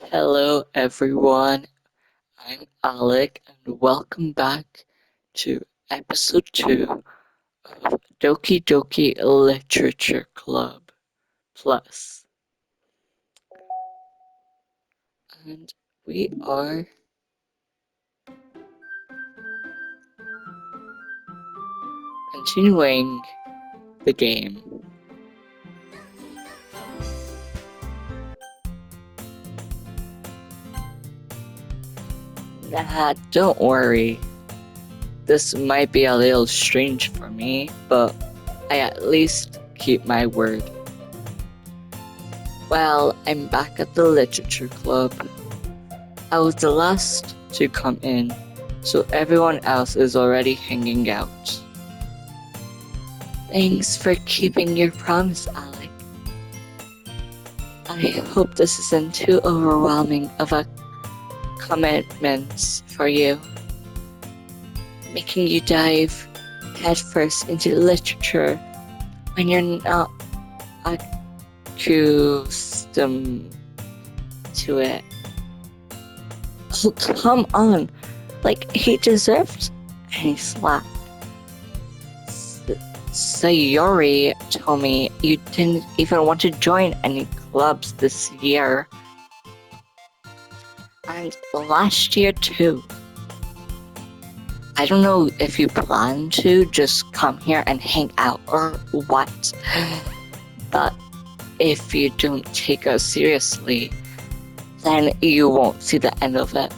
Hello everyone, I'm Alec and welcome back to episode 2 of Doki Doki Literature Club Plus. And we are continuing the game. Don't worry, this might be a little strange for me, but I at least keep my word. Well, I'm back at the literature club. I was the last to come in, so everyone else is already hanging out. Thanks for keeping your promise, Alec. I hope this isn't too overwhelming of a commitment for you, making you dive headfirst into literature when you're not accustomed to it. Oh, come on! Like, he deserved any slack. Sayori told me you didn't even want to join any clubs this year. And last year too. I don't know if you plan to just come here and hang out or what, but if you don't take us seriously, then you won't see the end of it.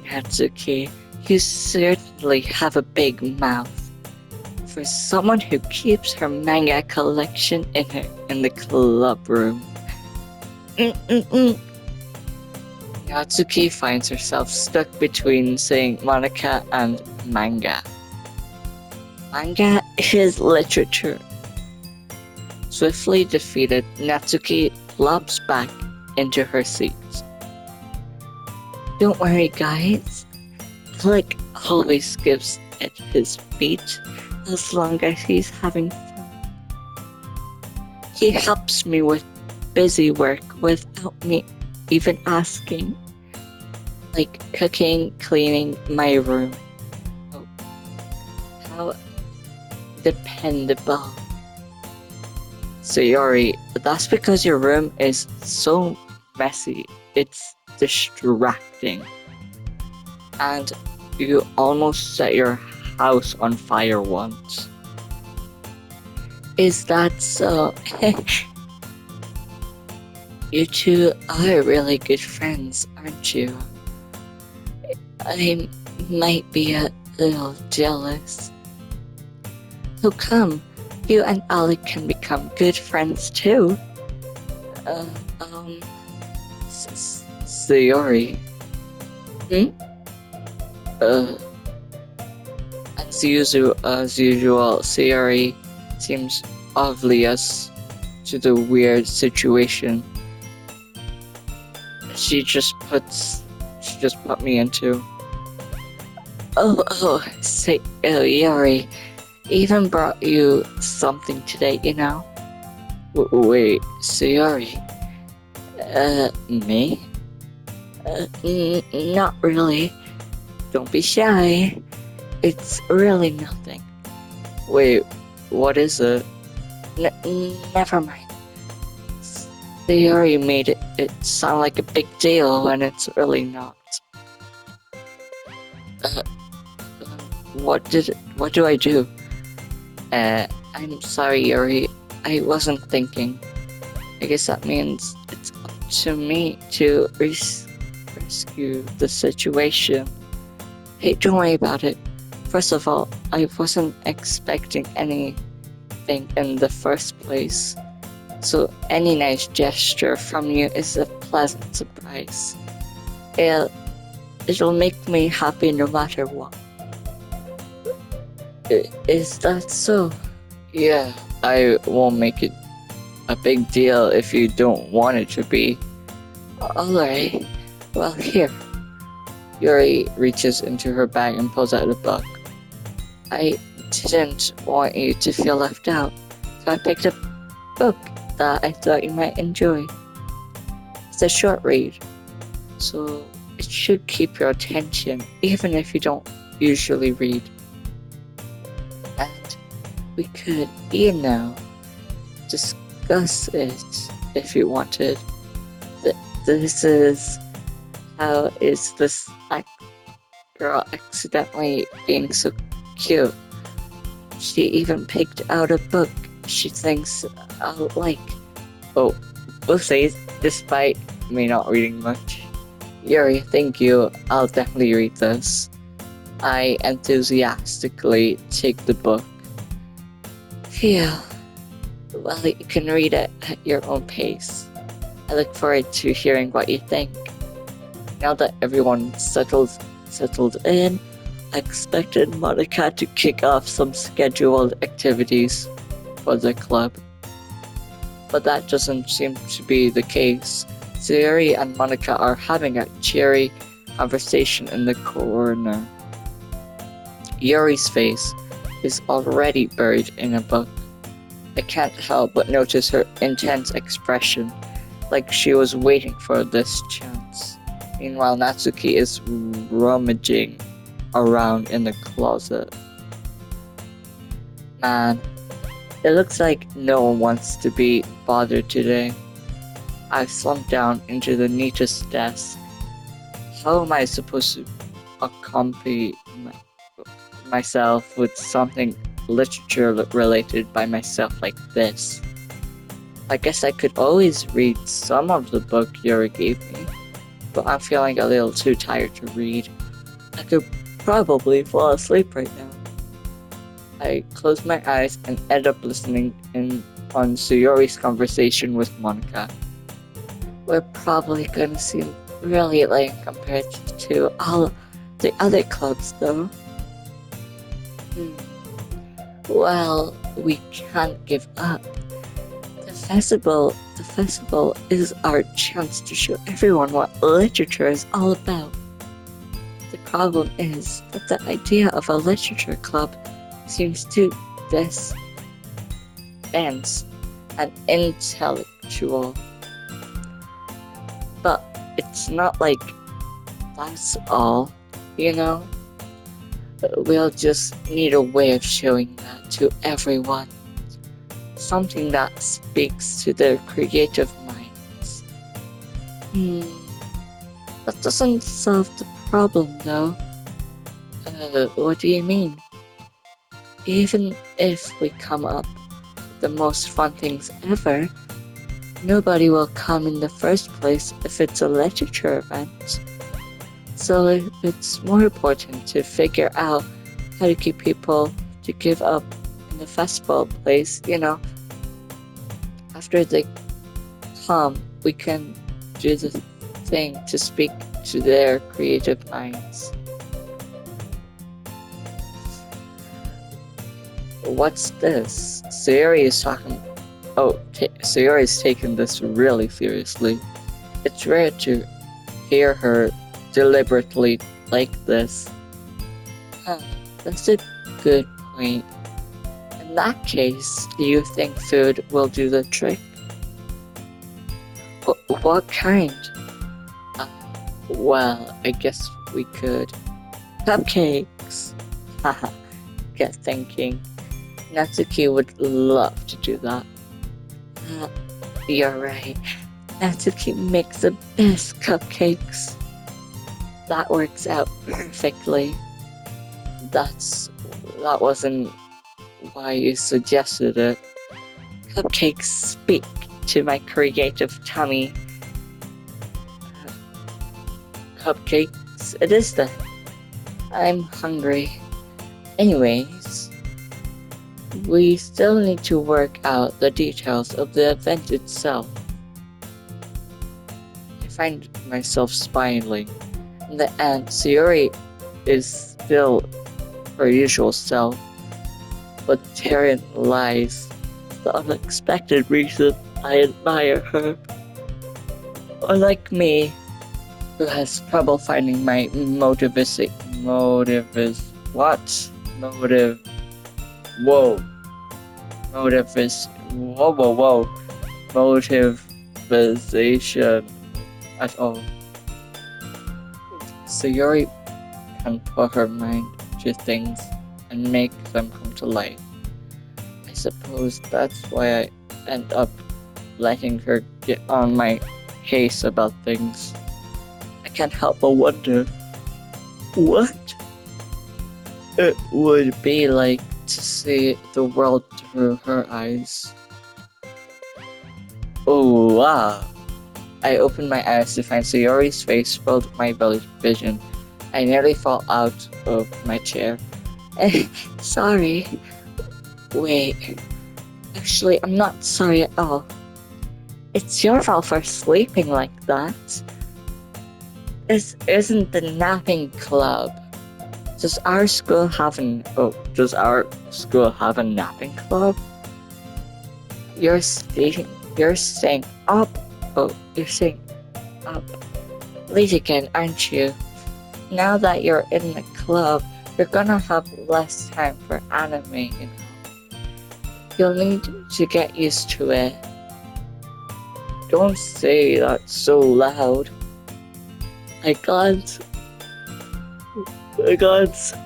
Natsuki, you certainly have a big mouth. For someone who keeps her manga collection in the club room. Natsuki finds herself stuck between saying Monica and manga. Manga is literature. Swiftly defeated, Natsuki flops back into her seat. Don't worry, guys. Alec always gives it his beat as long as he's having fun. He helps me with busy work without me even asking, like cooking, cleaning my room. Oh, how dependable. Sayori, that's because your room is so messy, it's distracting. And you almost set your house on fire once. Is that so? You two are really good friends, aren't you? I might be a little jealous. So come, you and Alec can become good friends too. Sayori. As usual, Sayori seems oblivious to the weird situation she just put me into. Sayori even brought you something today, you know? Wait, Sayori? Me? Not really. Don't be shy. It's really nothing. Wait, what is it? Never mind. Sayori made it sound like a big deal when it's really not. What do I do? I'm sorry, Yuri. I wasn't thinking. I guess that means it's up to me to rescue the situation. Hey, don't worry about it. First of all, I wasn't expecting anything in the first place. So any nice gesture from you is a pleasant surprise. It'll make me happy no matter what. Is that so? Yeah, I won't make it a big deal if you don't want it to be. Alright, well here. Yuri reaches into her bag and pulls out a book. I didn't want you to feel left out, so I picked a book that I thought you might enjoy. It's a short read, so it should keep your attention even if you don't usually read. And we could, discuss it if you wanted. This is how is this girl accidentally being so cute? She even picked out a book she thinks I'll like. Oh, oopsies, despite me not reading much. Yuri, thank you. I'll definitely read this. I enthusiastically take the book. Phew. Well, you can read it at your own pace. I look forward to hearing what you think. Now that everyone's settled in, I expected Monica to kick off some scheduled activities for the club. But that doesn't seem to be the case. Sayuri and Monica are having a cheery conversation in the corner. Yuri's face is already buried in a book. I can't help but notice her intense expression, like she was waiting for this chance. Meanwhile, Natsuki is rummaging around in the closet. Man, it looks like no one wants to be bothered today. I've slumped down into the neatest desk. How am I supposed to accompany myself with something literature related by myself like this? I guess I could always read some of the book Yuri gave me, but I'm feeling a little too tired to read. I could probably fall asleep right now. I close my eyes and end up listening in on Sayori's conversation with Monica. We're probably gonna seem really lame compared to all the other clubs though. Well, we can't give up. The festival is our chance to show everyone what literature is all about. The problem is that the idea of a literature club seems too dense and intellectual. But it's not like that's all, We'll just need a way of showing that to everyone. Something that speaks to their creative minds. That doesn't solve the problem though. What do you mean? Even if we come up with the most fun things ever, nobody will come in the first place if it's a literature event. So it's more important to figure out how to keep people to give up in the festival place, After they come, we can do the thing to speak to their creative minds. What's this? Sayori is talking. Sayori is taking this really seriously. It's rare to hear her deliberately like this. That's a good point. In that case, do you think food will do the trick? What kind? Well, I guess we could. Cupcakes! Haha, get thinking. Natsuki would love to do that. You're right. Natsuki makes the best cupcakes. That works out perfectly. That wasn't why you suggested it. Cupcakes speak to my creative tummy. Cupcakes, it is then. I'm hungry. Anyways, we still need to work out the details of the event itself. I find myself smiling. In the end, Sayori is still her usual self, but therein lies the unexpected reason I admire her. Unlike me, who has trouble finding my motive is what? Motive. Whoa. Motive is. Whoa. Motivation. at all. Sayori can put her mind to things and make them come to life. I suppose that's why I end up letting her get on my case about things. I can't help but wonder what it would be like to see the world through her eyes. Oh wow! I opened my eyes to find Sayori's face filled with my vision. I nearly fall out of my chair. Sorry. Wait. Actually, I'm not sorry at all. It's your fault for sleeping like that. This isn't the napping club. Does our school have a napping club? You're staying up. Oh, you're staying up late again, aren't you? Now that you're in the club, you're gonna have less time for anime, you know. You'll need to get used to it. Don't say that so loud. I glance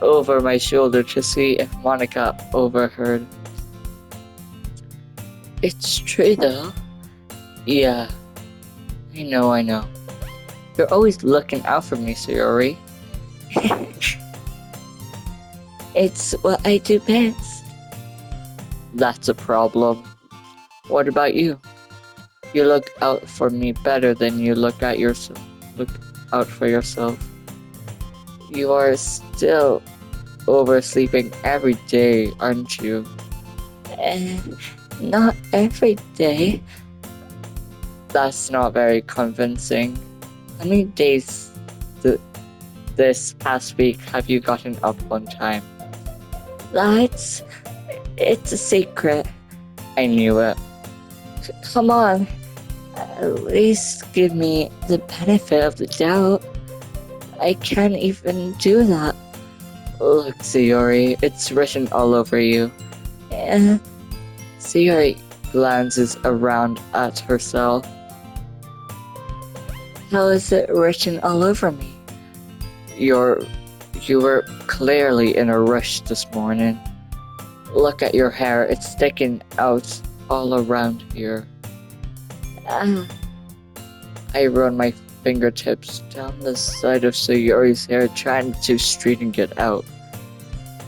over my shoulder to see if Monica overheard. It's true though. Yeah, I know. You're always looking out for me, Sayori. It's what I do best. That's a problem. What about you? You look out for me better than you look out for yourself. You are still oversleeping every day, aren't you? Not every day. That's not very convincing. How many days this past week have you gotten up on time? It's a secret. I knew it. Come on. At least give me the benefit of the doubt. I can't even do that. Look, Sayori, it's written all over you. Sayori glances around at herself. How is it written all over me? You were clearly in a rush this morning. Look at your hair, it's sticking out all around here. I run my fingertips down the side of Sayori's hair, trying to straighten it out.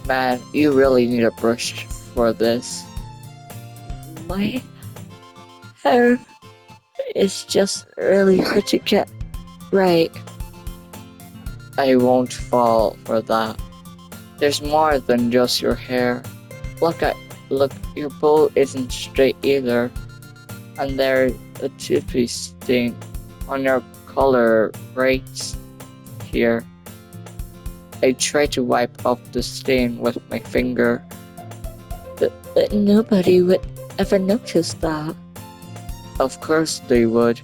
Man, you really need a brush for this. My hair is just really hard to get right. I won't fall for that. There's more than just your hair. Look, your bow isn't straight either. And there's a toothpaste stain on your collar right here. I try to wipe off the stain with my finger. But nobody would ever notice that. Of course they would.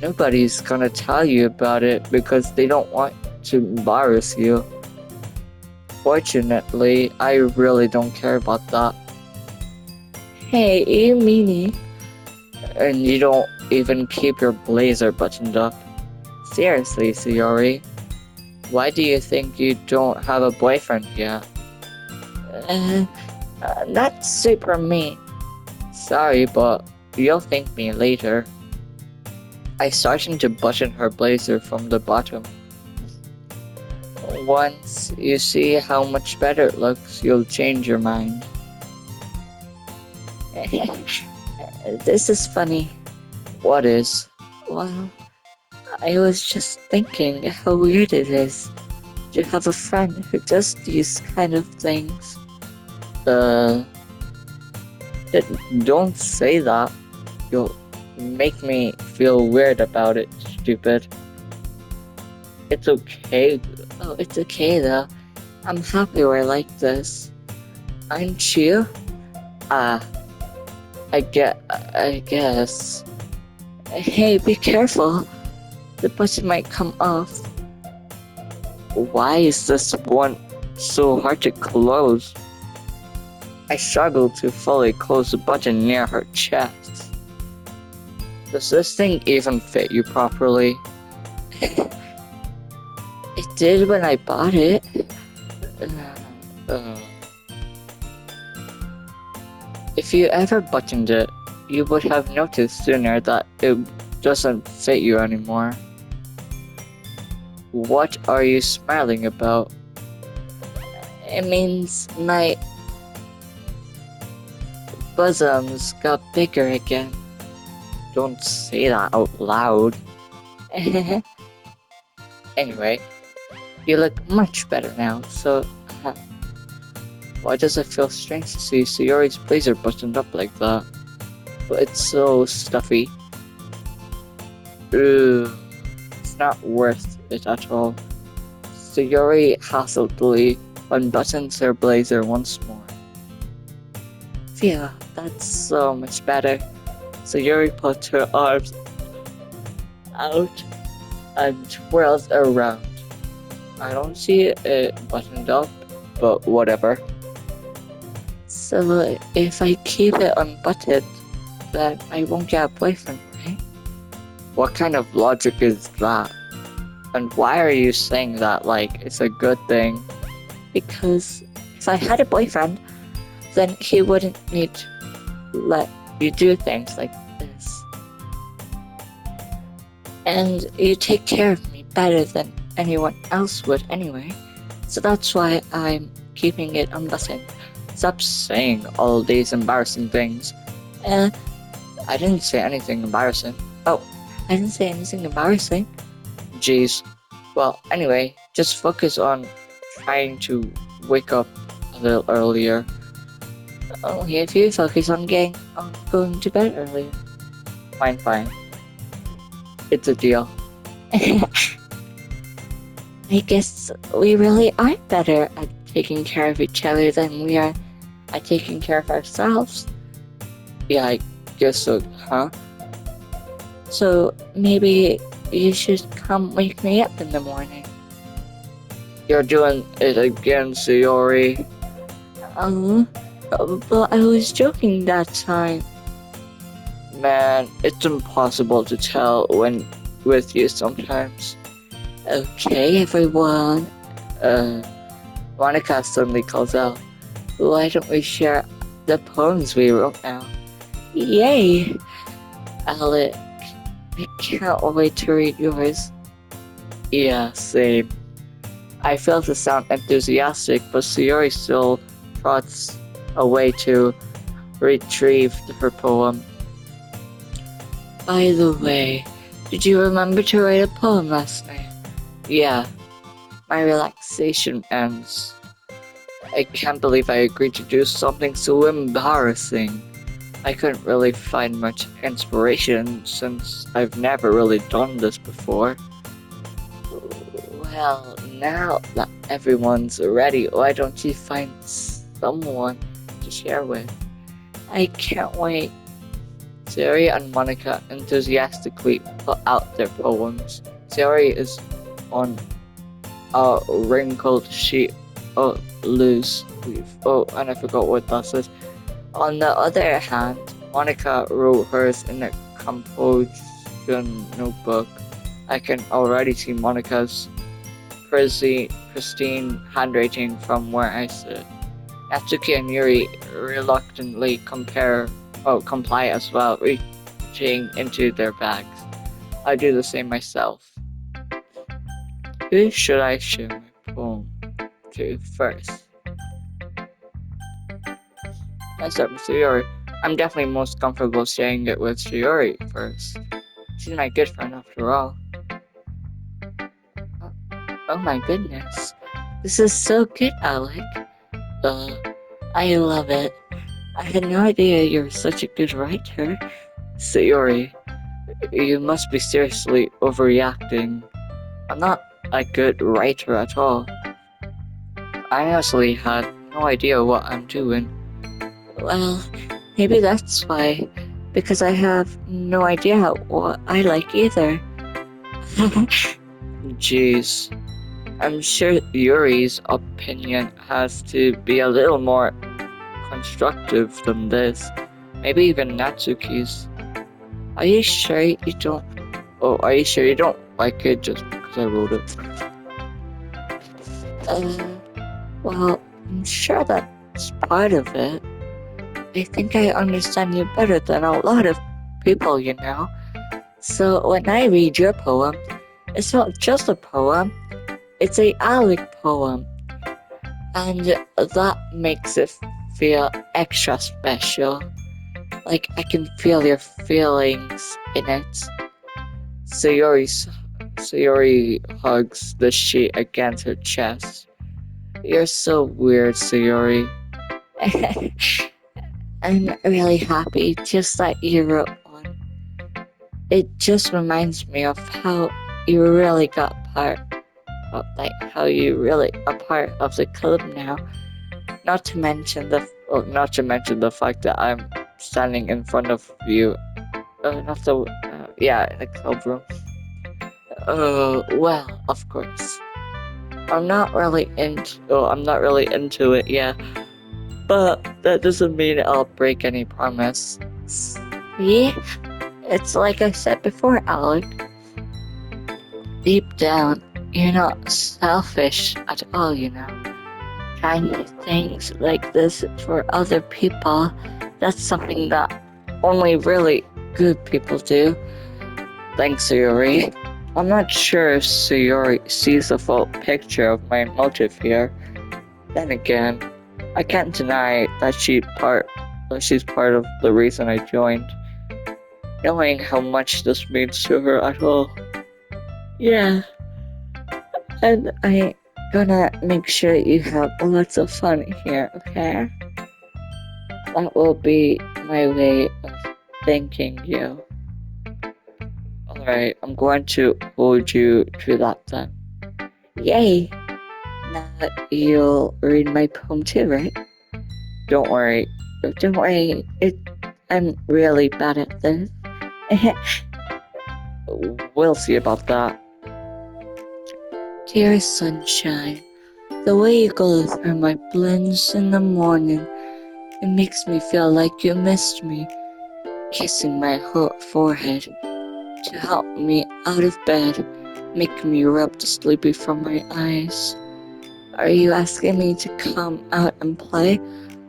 Nobody's gonna tell you about it because they don't want to embarrass you. Fortunately, I really don't care about that. Hey, you meanie. And you don't even keep your blazer buttoned up. Seriously, Sayori. Why do you think you don't have a boyfriend yet? That's super mean. Sorry, but you'll thank me later. I started to button her blazer from the bottom. Once you see how much better it looks, you'll change your mind. This is funny. What is? Well, I was just thinking how weird it is to have a friend who does these kind of things. Don't say that. You'll make me feel weird about it, stupid. It's okay. Oh, it's okay though. I'm happy we're like this. Aren't you? I guess. Hey, be careful. The button might come off. Why is this one so hard to close? I struggle to fully close the button near her chest. Does this thing even fit you properly? It did when I bought it. Uh, if you ever buttoned it, you would have noticed sooner that it doesn't fit you anymore. What are you smiling about? It means my bosoms got bigger again. Don't say that out loud. Anyway, you look much better now, so why does it feel strange to see Sayori's blazer buttoned up like that? But it's so stuffy. Ugh, it's not worth it at all. Sayori hasselfully unbuttons her blazer once more. Phew, that's so much better. Sayori puts her arms out and twirls around. I don't see it buttoned up, but whatever. So if I keep it unbuttoned, then I won't get a boyfriend, right? What kind of logic is that? And why are you saying that like it's a good thing? Because if I had a boyfriend, then he wouldn't need to let you do things like this. And you take care of me better than anyone else would anyway. So that's why I'm keeping it unbuttoned. Stop saying all these embarrassing things. I didn't say anything embarrassing. Oh, I didn't say anything embarrassing. Jeez. Well, anyway, just focus on trying to wake up a little earlier. Only if you focus on going to bed earlier. Fine. It's a deal. I guess we really are better at taking care of each other than we are at taking care of ourselves. Yeah, I guess so, huh? So maybe you should come wake me up in the morning. You're doing it again, Sayori. But I was joking that time. Man, it's impossible to tell when with you sometimes. Okay, everyone. Monica suddenly calls out, why don't we share the poems we wrote now? Yay! Alec, I can't wait to read yours. Yeah, same. I failed to sound enthusiastic, but Sayori still trots away to retrieve her poem. By the way, did you remember to write a poem last night? Yeah, my relaxation ends. I can't believe I agreed to do something so embarrassing. I couldn't really find much inspiration since I've never really done this before. Well, now that everyone's ready, why don't you find someone to share with? I can't wait. Sayori and Monica enthusiastically put out their poems. Sayori is on a wrinkled sheet of loose leaf. Oh, and I forgot what that says. On the other hand, Monica wrote hers in a composition notebook. I can already see Monica's pristine handwriting from where I sit. Natsuki and Yuri reluctantly comply as well, reaching into their bags. I do the same myself. Who should I share my poem to first? I start with Sayori. I'm definitely most comfortable sharing it with Sayori first. She's my good friend after all. Oh my goodness. This is so good, Alec. I love it. I had no idea you're such a good writer. Sayori, you must be seriously overreacting. I'm not a good writer at all. I honestly had no idea what I'm doing. Well, maybe that's why. Because I have no idea what I like either. Jeez. I'm sure Yuri's opinion has to be a little more constructive than this. Maybe even Natsuki's. Are you sure you don't like it just because I wrote it. Uh, well, I'm sure that's part of it. I think I understand you better than a lot of people, you know. So when I read your poem, it's not just a poem, it's a Alec poem. And that makes it feel extra special. Like I can feel your feelings in it. Sayori hugs the sheet against her chest. You're so weird, Sayori. I'm really happy just that you wrote one. It just reminds me of how you really got part of, like, how you really are part of the club now. Not to mention the fact that I'm standing in front of you. Not the yeah, in the club room. Well, of course. I'm not really into it yet, but that doesn't mean I'll break any promise. See? It's like I said before, Alec. Deep down, you're not selfish at all, you know. Trying things like this for other people, that's something that only really good people do. Thanks, Sayori. I'm not sure if Sayori sees the full picture of my motive here. Then again, I can't deny that she's part of the reason I joined. Knowing how much this means to her at all. Yeah, and I gonna make sure you have lots of fun here, okay? That will be my way of thanking you. Alright, I'm going to hold you to that then. Yay! Now you'll read my poem too, right? Don't worry. Don't worry. I'm really bad at this. We'll see about that. Dear sunshine, the way you go through my blends in the morning, it makes me feel like you missed me, kissing my hot forehead to help me out of bed, making me rub the sleepy from my eyes. Are you asking me to come out and play?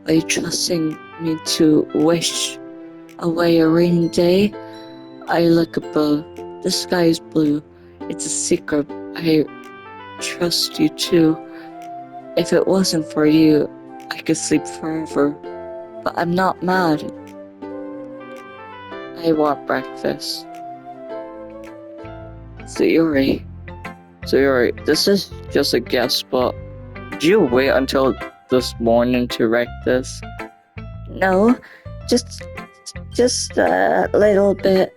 Are you trusting me to wish away a rainy day? I look above, the sky is blue. It's a secret. I trust you too. If it wasn't for you, I could sleep forever. But I'm not mad. I want breakfast. Sayori, this is just a guess, but did you wait until this morning to write this? No, just a little bit.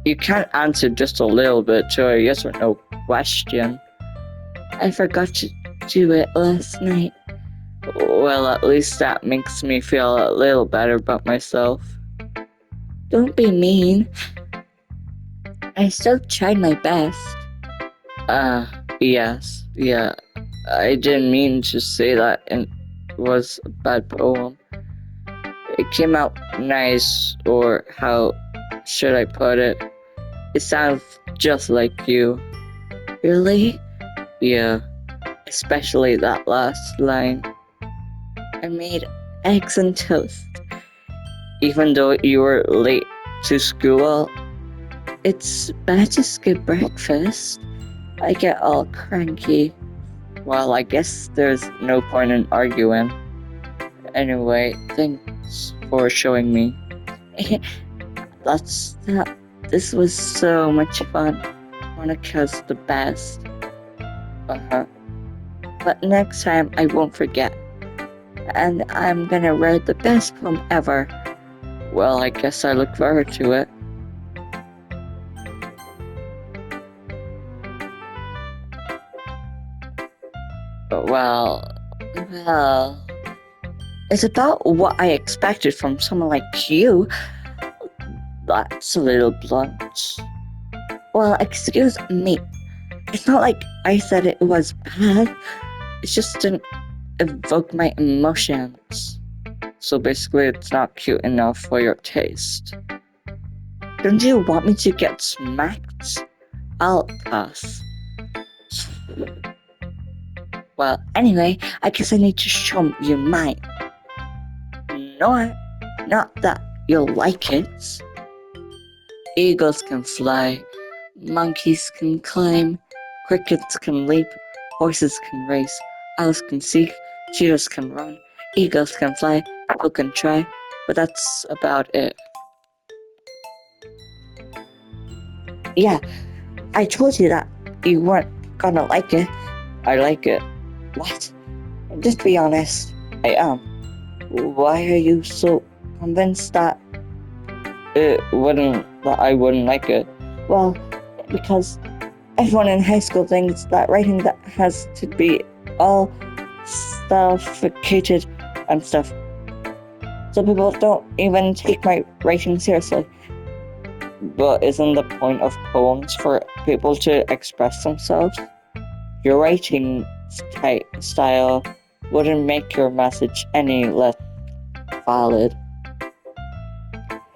You can't answer just a little bit to a yes or no question. I forgot to do it last night. Well, at least that makes me feel a little better about myself. Don't be mean. I still tried my best. Yes, yeah. I didn't mean to say that it was a bad poem. It came out nice, or how should I put it? It sounds just like you. Really? Yeah, especially that last line. I made eggs and toast. Even though you were late to school, it's bad to skip breakfast. I get all cranky. Well, I guess there's no point in arguing. Anyway, thanks for showing me. This was so much fun. Monica's the best. Uh-huh. But next time I won't forget. And I'm gonna write the best poem ever. Well, I guess I look forward to it. Well, it's about what I expected from someone like you. That's a little blunt. Well, excuse me. It's not like I said it was bad. It just didn't evoke my emotions. So basically, it's not cute enough for your taste. Don't you want me to get smacked? I'll pass. Well, anyway, I guess I need to show you mine. No, not that you'll like it. Eagles can fly, monkeys can climb, crickets can leap, horses can race, owls can seek, cheetahs can run, eagles can fly, people can try, but that's about it. Yeah, I told you that you weren't gonna like it. I like it. What? Just be honest. I am. Why are you so convinced that I wouldn't like it? Well, because everyone in high school thinks that writing that has to be all sophisticated and stuff. So people don't even take my writing seriously. But isn't the point of poems for people to express themselves? Your writing style wouldn't make your message any less valid.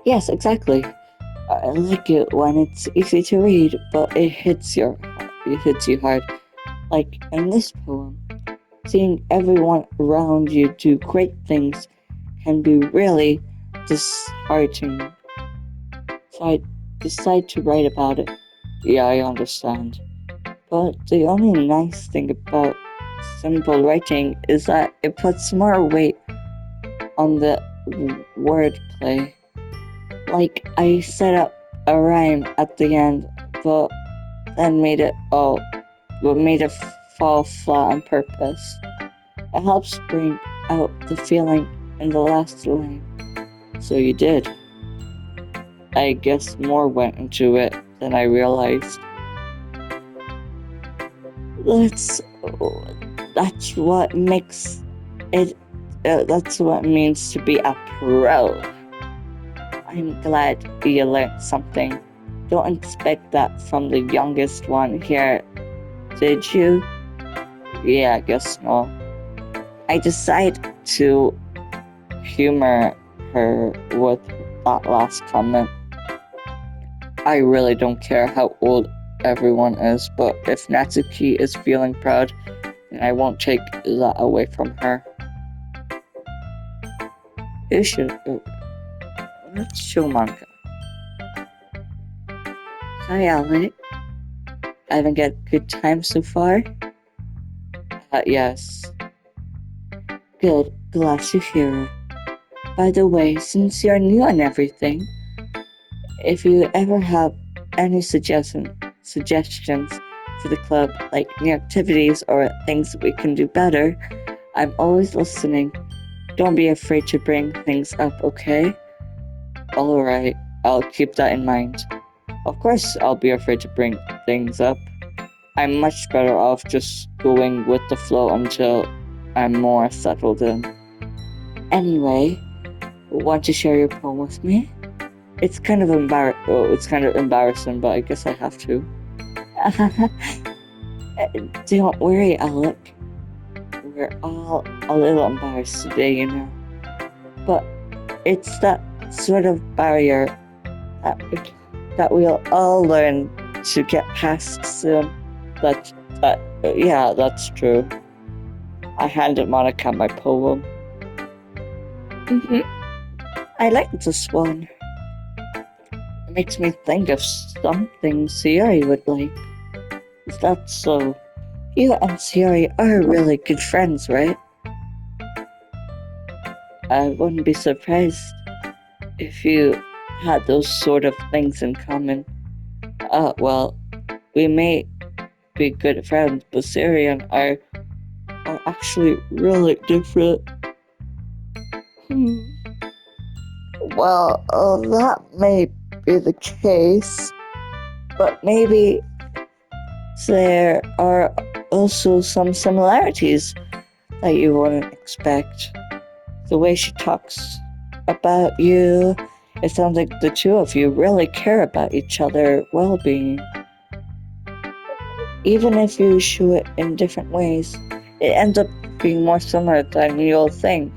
Yes, exactly. I like it when it's easy to read, but it hits you hard. Like in this poem, seeing everyone around you do great things can be really disheartening. So I decided to write about it. Yeah, I understand. But the only nice thing about simple writing is that it puts more weight on the wordplay. Like I set up a rhyme at the end, but then made it fall flat on purpose. It helps bring out the feeling in the last line. So you did. I guess more went into it than I realized. That's that's what makes it. That's what it means to be a pro. I'm glad you learned something. Don't expect that from the youngest one here, did you? Yeah, I guess not. I decided to humor her with that last comment. I really don't care how old everyone is, but if Natsuki is feeling proud, then I won't take that away from her. You should. Let's show manga. Hi, Alec. Having a good time so far? Yes. Good. Glad to hear it. By the way, since you're new and everything, if you ever have any suggestions for the club, like new activities or things we can do better, I'm always listening. Don't be afraid to bring things up, okay? Alright, I'll keep that in mind. Of course, I'll be afraid to bring things up. I'm much better off just going with the flow until I'm more settled in. Anyway, want to share your poem with me? It's kind of embarrassing, but I guess I have to. Don't worry, Alec. We're all a little embarrassed today, you know. But it's that sort of barrier that we'll all learn to get past soon. Yeah, that's true. I handed Monica my poem. I like this one. It makes me think of something Siri would like. Is that so? You and Siri are really good friends, right? I wouldn't be surprised if you had those sort of things in common. Well, we may be good friends, but Siri and I are actually really different. Well, that may be the case, but maybe there are also some similarities that you wouldn't expect. The way she talks about you, it sounds like the two of you really care about each other's well-being. Even if you show it in different ways, it ends up being more similar than you'll think.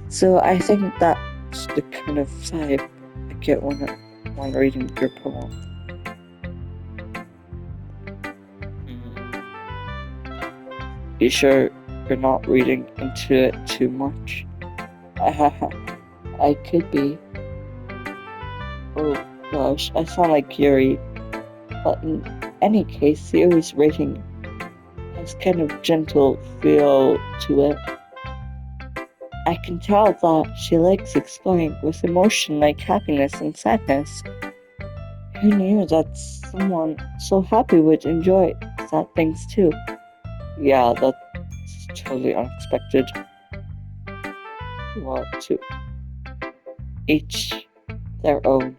So I think that's the kind of vibe I get when reading your poem. You sure you're not reading into it too much? I could be. Oh gosh, I sound like Yuri. But in any case, Yuri's rating has kind of gentle feel to it. I can tell that she likes exploring with emotion like happiness and sadness. Who knew that someone so happy would enjoy sad things too? Yeah, that's totally unexpected. Well, to each their own.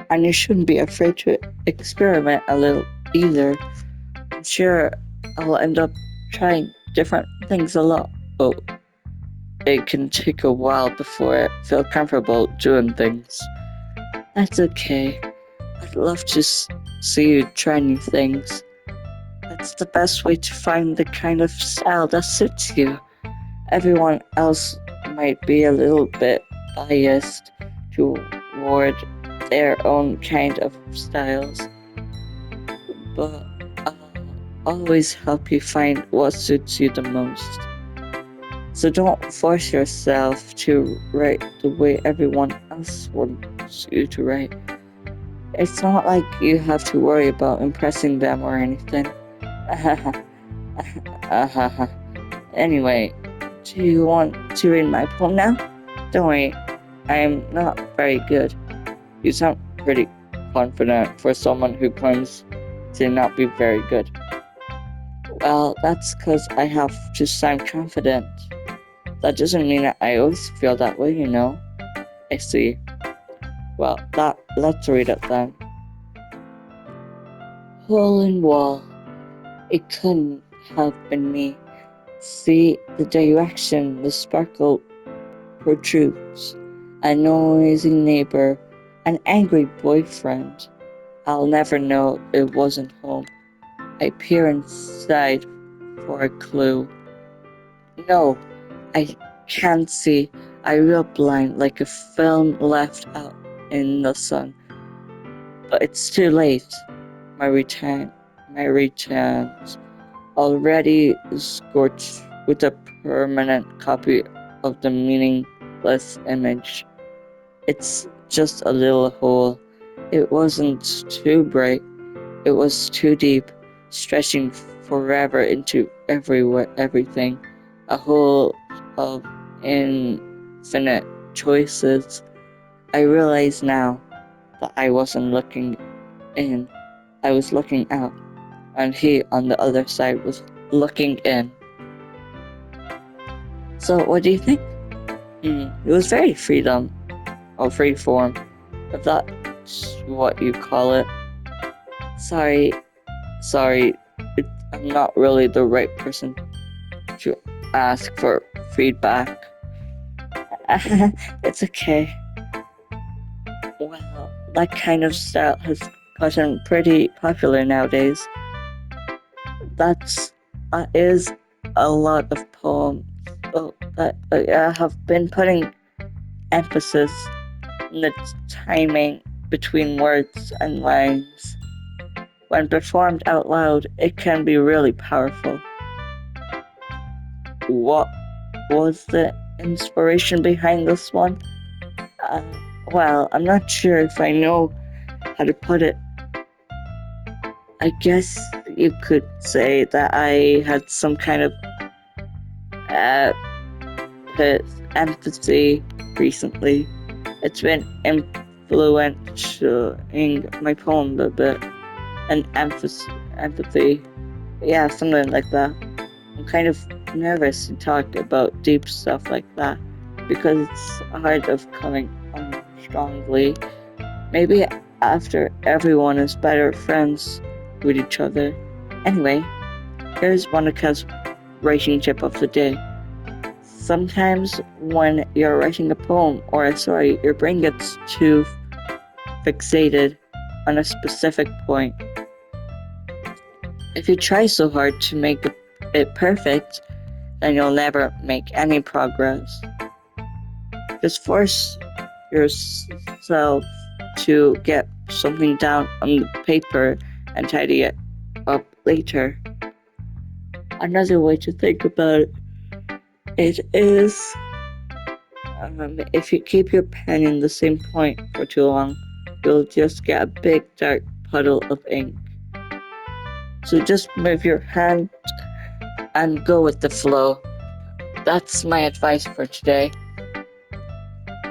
And you shouldn't be afraid to experiment a little either. I'm sure I'll end up trying different things a lot. Oh, it can take a while before I feel comfortable doing things. That's okay. I'd love to see you try new things. That's the best way to find the kind of style that suits you. Everyone else might be a little bit biased toward their own kind of styles, but I'll always help you find what suits you the most. So don't force yourself to write the way everyone else wants you to write. It's not like you have to worry about impressing them or anything. Anyway, do you want to read my poem now? Don't worry, I'm not very good. You sound pretty confident for someone who claims to not be very good. Well, that's because I have to sound confident. That doesn't mean that I always feel that way, you know. I see. Well, let's read it then. Hole in wall. It couldn't have been me. See the direction the sparkle protrudes. A noisy neighbor, an angry boyfriend. I'll never know it wasn't home. I peer inside for a clue. No, I can't see. I reel blind like a film left out in the sun. But it's too late. My returns already scorched with a permanent copy of the meaningless image. It's just a little hole. It wasn't too bright. It was too deep, stretching forever into everything. A hole of infinite choices. I realize now that I wasn't looking in. I was looking out, and he on the other side was looking in. So, what do you think? It was very freedom, or free form, if that's what you call it. Sorry, sorry, I'm not really the right person to ask for feedback. It's okay. Well, that kind of style has gotten pretty popular nowadays. That's is a lot of poems that have been putting emphasis on the timing between words and lines. When performed out loud, it can be really powerful. What was the inspiration behind this one? Uh, well, I'm not sure if I know how to put it. I guess you could say that I had some kind of uh, empathy recently. It's been influencing my poem a bit. And empathy. Yeah, something like that. I'm kind of nervous to talk about deep stuff like that because it's hard of coming on strongly. Maybe after everyone is better friends with each other. Anyway, here's Monica's writing tip of the day. Sometimes when you're writing a poem or a story, your brain gets too fixated on a specific point. If you try so hard to make it perfect, then you'll never make any progress. Just force yourself to get something down on the paper and tidy it up later. Another way to think about it is if you keep your pen in the same point for too long, you'll just get a big dark puddle of ink. So just move your hand and go with the flow. That's my advice for today.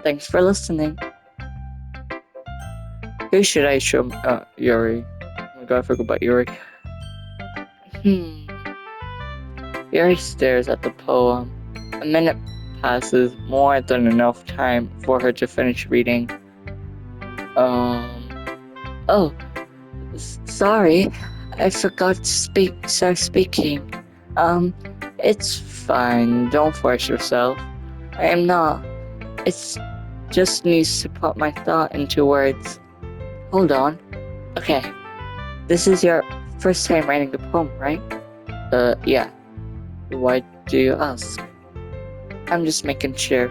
Thanks for listening. Who should I show? Yuri. Oh my god, I forgot about Yuri. Hmm. Yuri stares at the poem. A minute passes, more than enough time for her to finish reading. Oh, sorry. I forgot to start speaking. Um, it's fine. Don't force yourself. I am not. It's just needs to put my thought into words. Hold on. Okay. This is your first time writing the poem, right? Yeah. Why do you ask? I'm just making sure.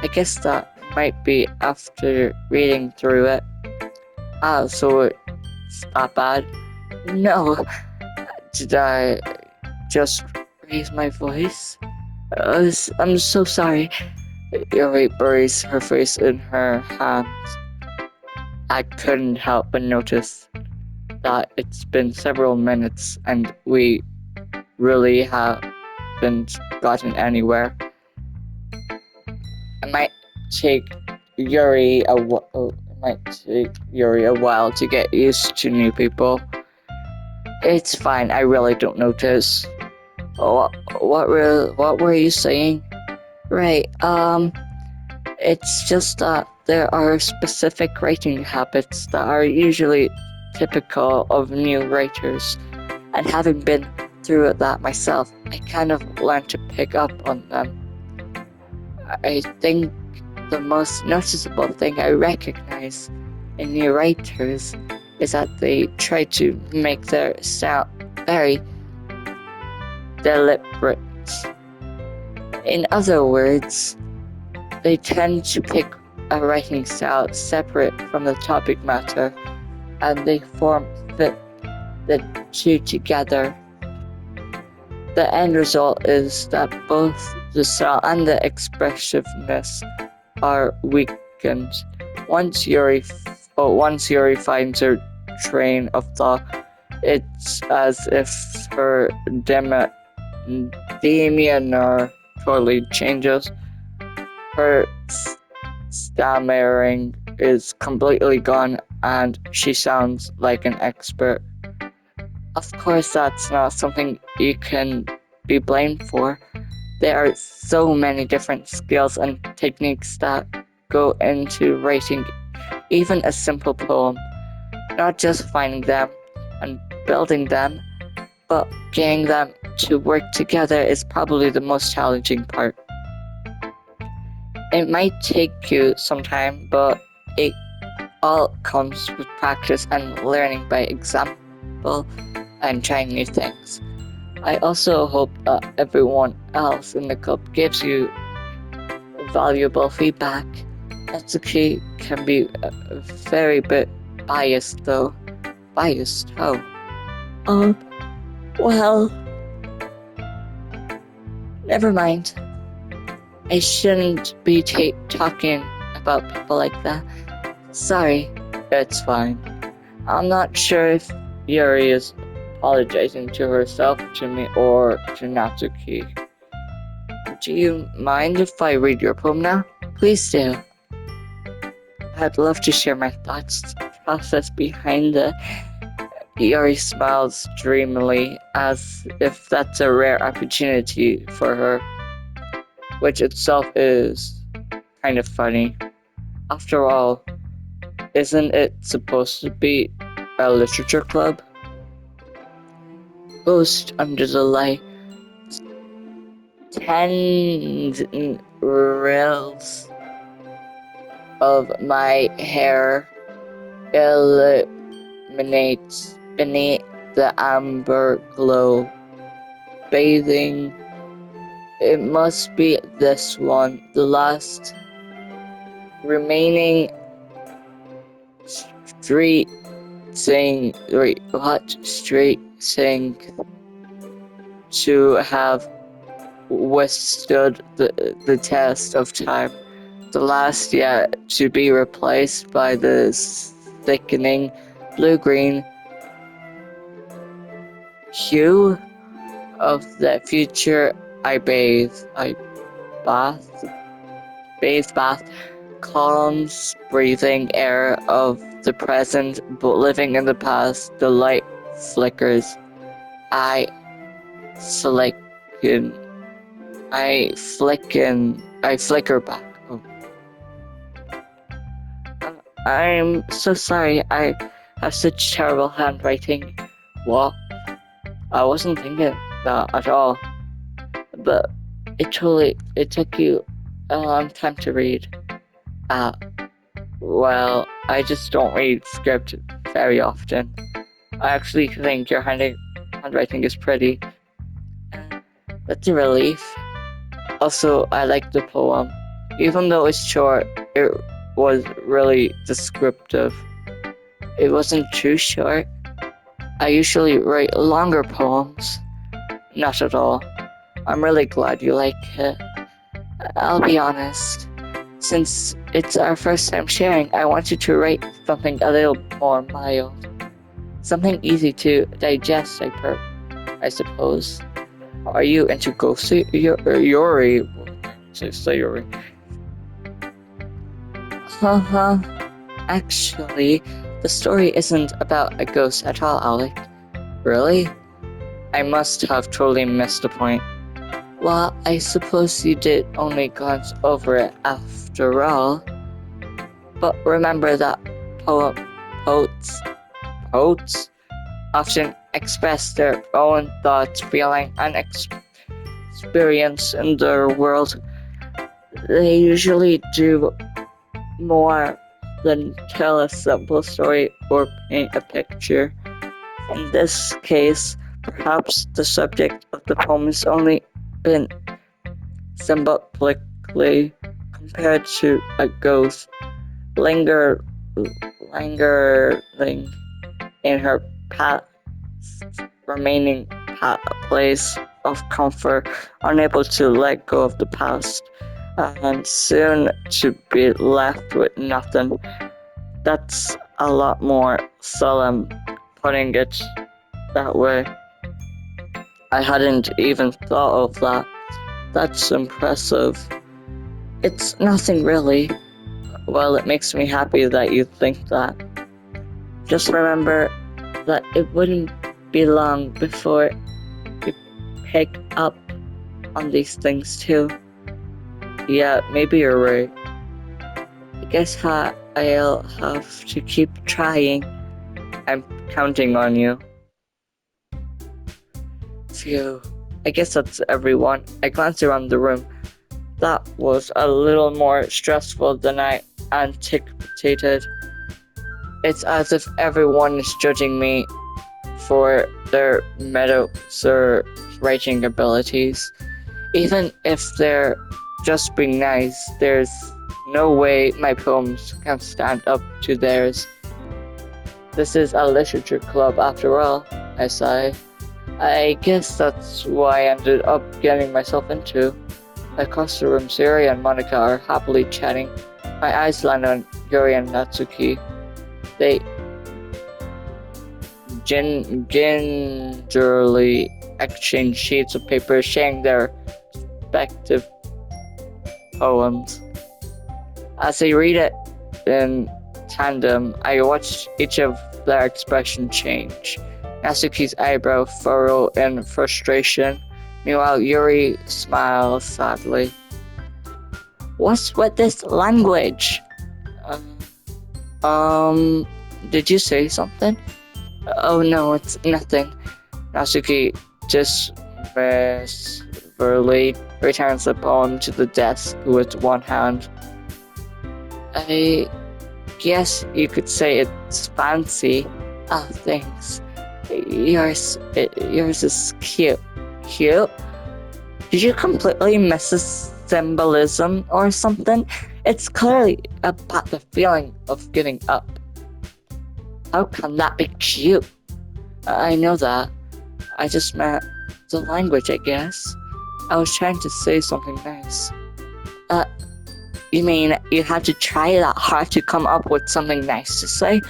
I guess that might be after reading through it. Ah, so it's that bad? No. Did I just raise my voice? I'm so sorry. Yuri buries her face in her hands. I couldn't help but notice that it's been several minutes and we really haven't gotten anywhere. It might take it might take Yuri a while to get used to new people. It's fine. I really don't notice. What were you saying? Right. It's just that there are specific writing habits that are usually typical of new writers, and having been through that myself, I kind of learned to pick up on them. I think the most noticeable thing I recognize in new writers is that they try to make their sound very deliberate. In other words, they tend to pick a writing style separate from the topic matter, and they fit the two together. The end result is that both the style and the expressiveness are weakened. Once Yuri finds her train of thought, it's as if her demeanor totally changes. Her stammering is completely gone and she sounds like an expert. Of course, that's not something you can be blamed for. There are so many different skills and techniques that go into writing even a simple poem. Not just finding them and building them, but getting them to work together is probably the most challenging part. It might take you some time, but it all comes with practice and learning by example and trying new things. I also hope that everyone else in the club gives you valuable feedback. Natsuki can be a very bit biased though. Biased? How? Um, well, never mind. I shouldn't be talking about people like that. Sorry. It's fine. I'm not sure if Yuri is apologizing to herself, to me, or to Natsuki. Do you mind if I read your poem now? Please do. I'd love to share my thoughts process behind it. Yuri smiles dreamily as if that's a rare opportunity for her, which itself is kind of funny. After all, isn't it supposed to be a literature club? Ghost under the light, tendrils of my hair illuminates beneath the amber glow, bathing. It must be this one, the last remaining street sing. Wait, what? Street sing. to have withstood the test of time. The last yet to be replaced by the thickening blue-green hue of the future. I bath, bath, calms, breathing air of the present, but living in the past. The light flickers. I slicken. I flicker back. Oh. I'm so sorry. I have such terrible handwriting. What? I wasn't thinking that at all. But it took you a long time to read. Uh, well, I just don't read script very often. I actually think your handwriting is pretty. That's a relief. Also, I like the poem. Even though it's short, it was really descriptive. It wasn't too short. I usually write longer poems. Not at all. I'm really glad you like it. I'll be honest. Since it's our first time sharing, I wanted to write something a little more mild. Something easy to digest, I suppose. Are you into ghost Yuri? Say Yuri. Haha. Actually, the story isn't about a ghost at all, Alec. Really? I must have totally missed the point. Well, I suppose you did only glance over it after all. But remember that poets often express their own thoughts, feeling, and experience in their world. They usually do more than tell a simple story or paint a picture. In this case, perhaps the subject of the poem has only been symbolically compared to a ghost lingering in her past, remaining place of comfort, unable to let go of the past, and soon to be left with nothing. That's a lot more solemn, putting it that way. I hadn't even thought of that. That's impressive. It's nothing really. Well, it makes me happy that you think that. Just remember that it wouldn't be long before you pick up on these things too. Yeah, maybe you're right. I guess I'll have to keep trying. I'm counting on you. Phew. I guess that's everyone. I glanced around the room. That was a little more stressful than I anticipated. It's as if everyone is judging me for their mediocre writing abilities. Even if they're just being nice, there's no way my poems can stand up to theirs. This is a literature club after all, I sigh. I guess that's why I ended up getting myself into. Across the room, Siri and Monica are happily chatting. My eyes land on Yuri and Natsuki. They gingerly exchange sheets of paper, sharing their respective poems. As they read it in tandem, I watch each of their expression change. Natsuki's eyebrow furrow in frustration. Meanwhile, Yuri smiles sadly. What's with this language? Did you say something? Oh no, it's nothing. Natsuki dismissively returns the poem to the desk with one hand. I guess you could say it's fancy. Oh, thanks. Yours is cute. Cute? Did you completely miss the symbolism or something? It's clearly about the feeling of giving up. How can that be cute? I know that. I just meant the language, I guess. I was trying to say something nice. Uh, you mean you had to try that hard to come up with something nice to say?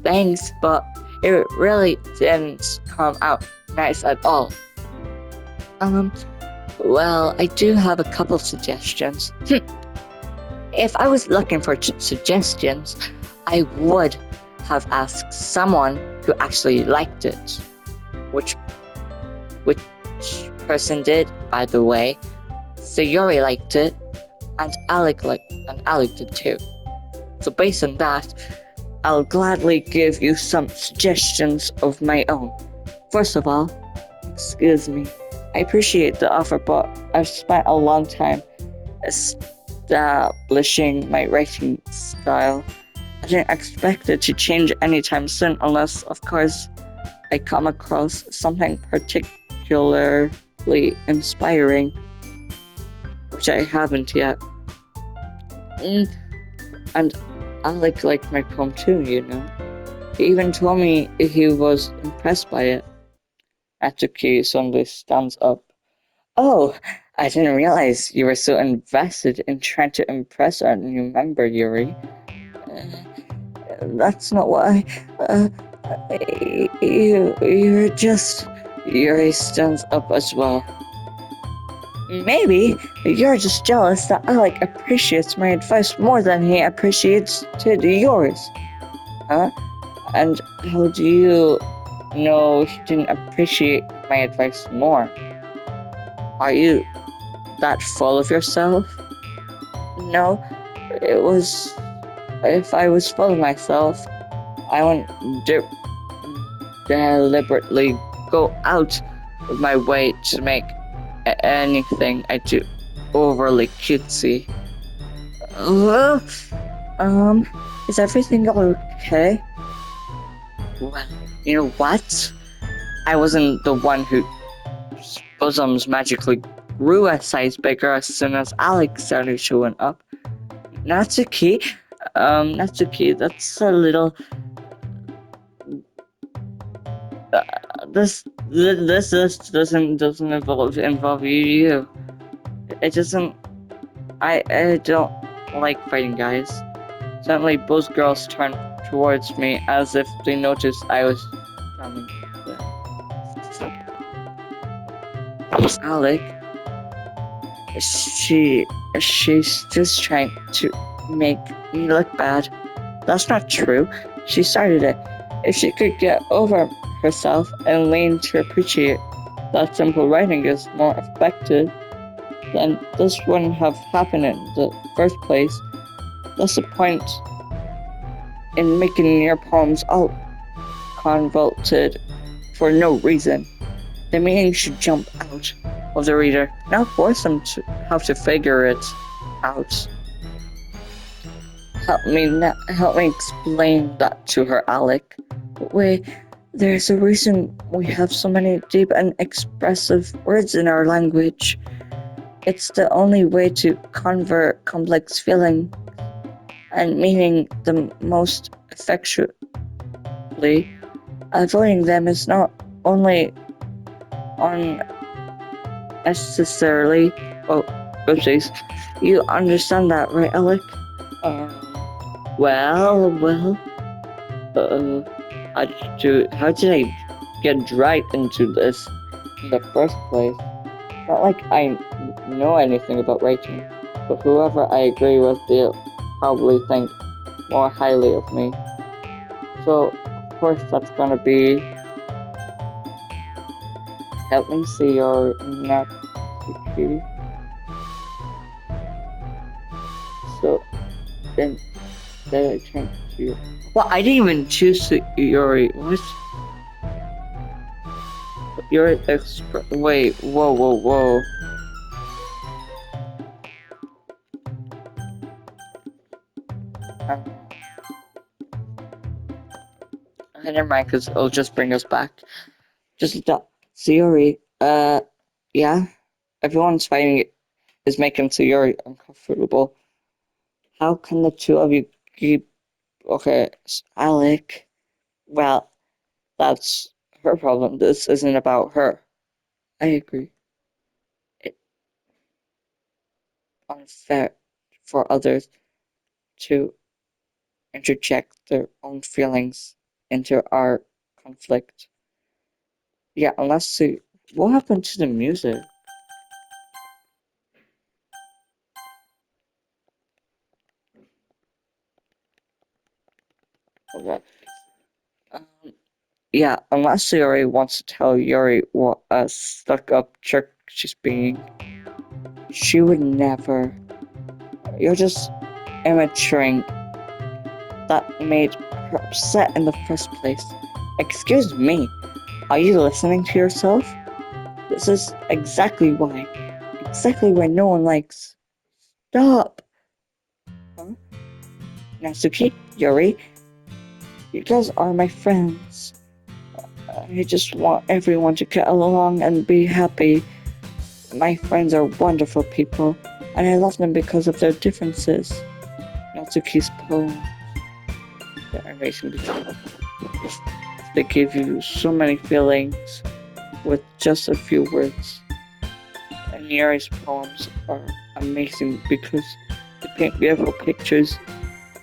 Thanks, but it really didn't come out nice at all. Um, well, I do have a couple suggestions. If I was looking for suggestions, I would have asked someone who actually liked it. Which person did, by the way. Sayori liked it, and Alec did too. So based on that, I'll gladly give you some suggestions of my own. First of all, excuse me, I appreciate the offer, but I've spent a long time establishing my writing style. I didn't expect it to change anytime soon unless, of course, I come across something particularly inspiring, which I haven't yet. And Alec liked my poem too, you know. He even told me he was impressed by it. Atsuki suddenly stands up. Oh, I didn't realize you were so invested in trying to impress our new member, Yuri. That's not why. You're just. Yuri stands up as well. Maybe you're just jealous that Alec appreciates my advice more than he appreciates yours. Huh? And how do you know he didn't appreciate my advice more? Are you that full of yourself? No, it was. If I was full of myself, I wouldn't deliberately go out of my way to make anything I do overly cutesy. Well, is everything okay? Well, you know what? I wasn't the one whose bosoms magically grew a size bigger as soon as Alex started showing up. Natsuki, Natsuki, that's a little. This doesn't involve you. It doesn't. I don't like fighting guys. Suddenly, both girls turned towards me as if they noticed I was coming. Alec, she's just trying to make me look bad. That's not true. She started it. If she could get over herself and learn to appreciate that simple writing is more effective, then this wouldn't have happened in the first place. That's the point in making your poems all convoluted for no reason. The meaning should jump out of the reader, not force them to have to figure it out. Help me explain that to her, Alec. Wait, there's a reason we have so many deep and expressive words in our language. It's the only way to convert complex feeling and meaning the most effectually. Avoiding them is not only unnecessarily. Oh, oopsies. You understand that, right, Alec? Well. How did I get right into this in the first place? Not like I know anything about writing, but whoever I agree with, they'll probably think more highly of me. So, of course, that's gonna be help me see your Natsuki. So, then I turn to you. Well, I didn't even choose Yuri. What? You're wait, whoa. Never mind, because it'll just bring us back. Just that. Sayori, yeah? Everyone's fighting is making Sayori uncomfortable. How can the two of you keep. Okay, Alec. Well, that's her problem. This isn't about her. I agree. It's unfair for others to interject their own feelings into our conflict. Yeah, unless they, what happened to the music? Okay. Um, yeah, unless Sayori wants to tell Yuri what a stuck up jerk she's being, she would never. You're just immature that made her upset in the first place. Excuse me, are you listening to yourself? This is exactly why. Exactly why no one likes. Stop! Huh? Natsuki, Yuri, you guys are my friends. I just want everyone to get along and be happy. My friends are wonderful people, and I love them because of their differences. Natsuki's poems, the animation between they give you so many feelings with just a few words. And Yuri's poems are amazing because they paint beautiful pictures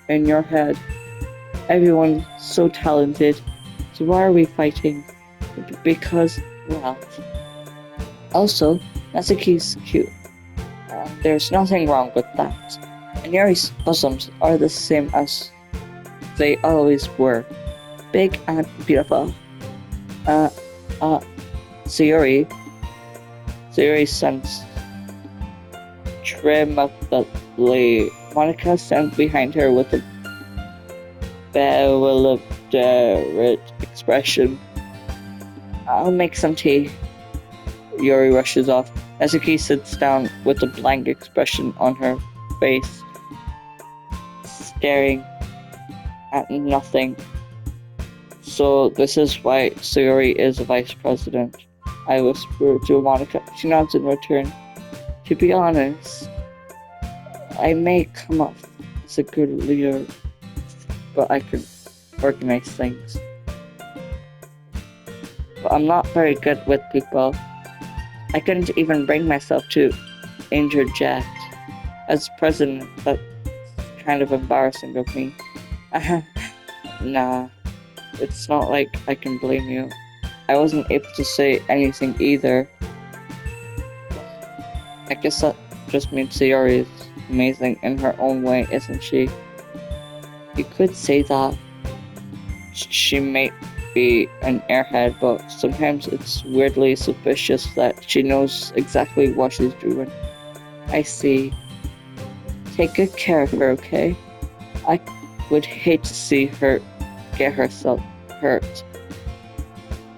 in your head. Everyone's so talented, so why are we fighting? Because, well, also, Natsuki's cute. There's nothing wrong with that. And Yuri's bosoms are the same as they always were. Big and beautiful. Uh, uh, Sayori. Sayori sends tremulously. Monica stands behind her with a bewildered expression. I'll make some tea. Yuri rushes off. Natsuki sits down with a blank expression on her face, staring at nothing. So this is why Sayori is a vice president. I whisper to Monica. She nods in return. To be honest, I may come off as a good leader, but I can organize things. But I'm not very good with people. I couldn't even bring myself to interject. As president, that's kind of embarrassing of me. Nah, it's not like I can blame you. I wasn't able to say anything either. I guess that just means Sayori is amazing in her own way, isn't she? You could say that she may be an airhead, but sometimes it's weirdly suspicious that she knows exactly what she's doing. I see. Take good care of her, okay? I would hate to see her get herself hurt.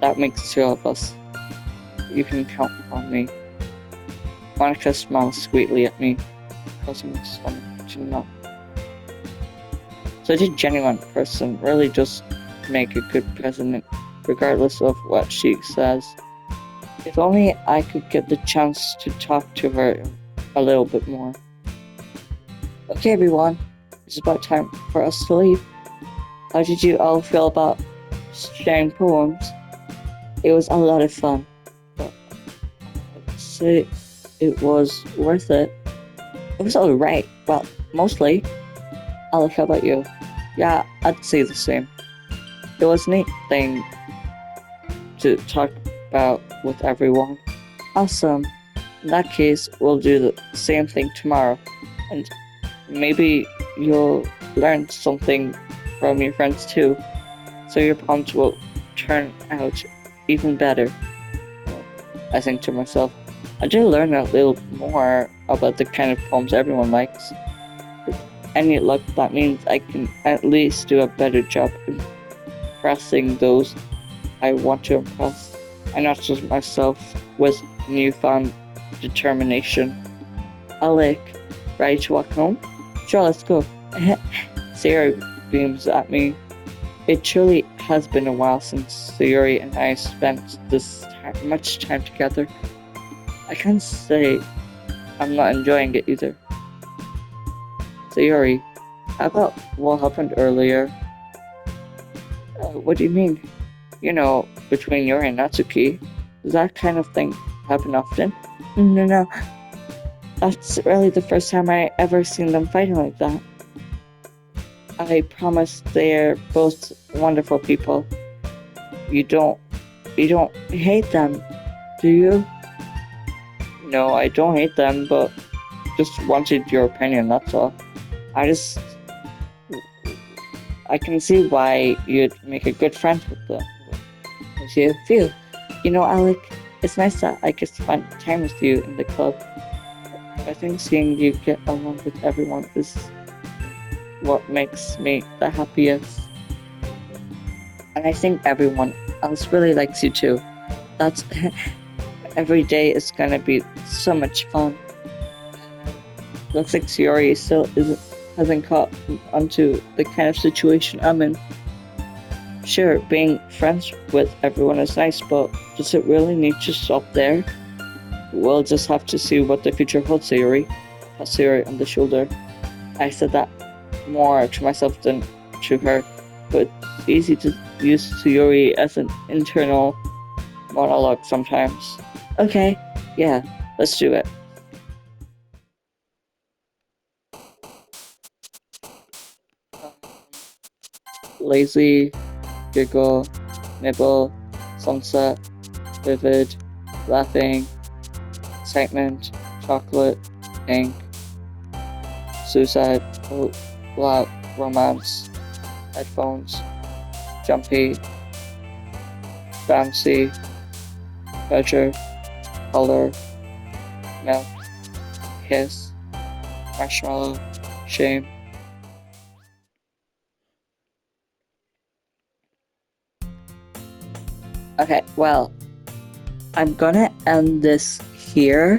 That makes two of us. You can count on me. Monica smiles sweetly at me, causing my stomach to knot. Such a genuine person really does make a good president, regardless of what she says. If only I could get the chance to talk to her a little bit more. Okay, everyone, it's about time for us to leave. How did you all feel about sharing poems? It was a lot of fun, but I'd say it was worth it. It was alright. Well, mostly. Alec, how about you? Yeah, I'd say the same. It was a neat thing to talk about with everyone. Awesome. In that case, we'll do the same thing tomorrow. And maybe you'll learn something from your friends too. So your poems will turn out even better. I think to myself, I did learn a little more about the kind of poems everyone likes. With any luck, that means I can at least do a better job impressing those I want to impress, and not just myself with newfound determination. Alec, ready to walk home? Sure, let's go. Sarah beams at me. It truly has been a while since Sayori and I spent much time together. I can't say I'm not enjoying it either. Sayori, how about what happened earlier? What do you mean? You know, between Yuri and Natsuki, that kind of thing. happen often. No, no, that's really the first time I ever seen them fighting like that. I promise they're both wonderful people. You don't, you don't hate them, do you? No, I don't hate them, but just wanted your opinion, that's all. I just, I can see why you'd make a good friend with you. Feel. You know, Alec, it's nice that I could spend time with you in the club. I think seeing you get along with everyone is what makes me the happiest. And I think everyone else really likes you too. That's every day is gonna be so much fun. Looks like Siori still hasn't caught onto the kind of situation I'm in. Sure, being friends with everyone is nice, but does it really need to stop there? We'll just have to see what the future holds, Sayori. Pat Sayori on the shoulder. I said that more to myself than to her, but it's easy to use Sayori as an internal monologue sometimes. Okay, yeah, let's do it. Lazy, giggle, nibble, sunset, vivid, laughing, excitement, chocolate, ink, suicide, loud, romance, headphones, jumpy, bouncy, pleasure, color, milk, kiss, marshmallow, shame. Okay, well, I'm gonna end this here.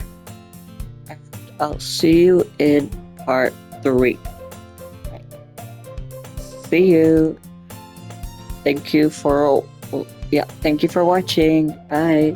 And I'll see you in part 3. See you. Thank you for thank you for watching. Bye.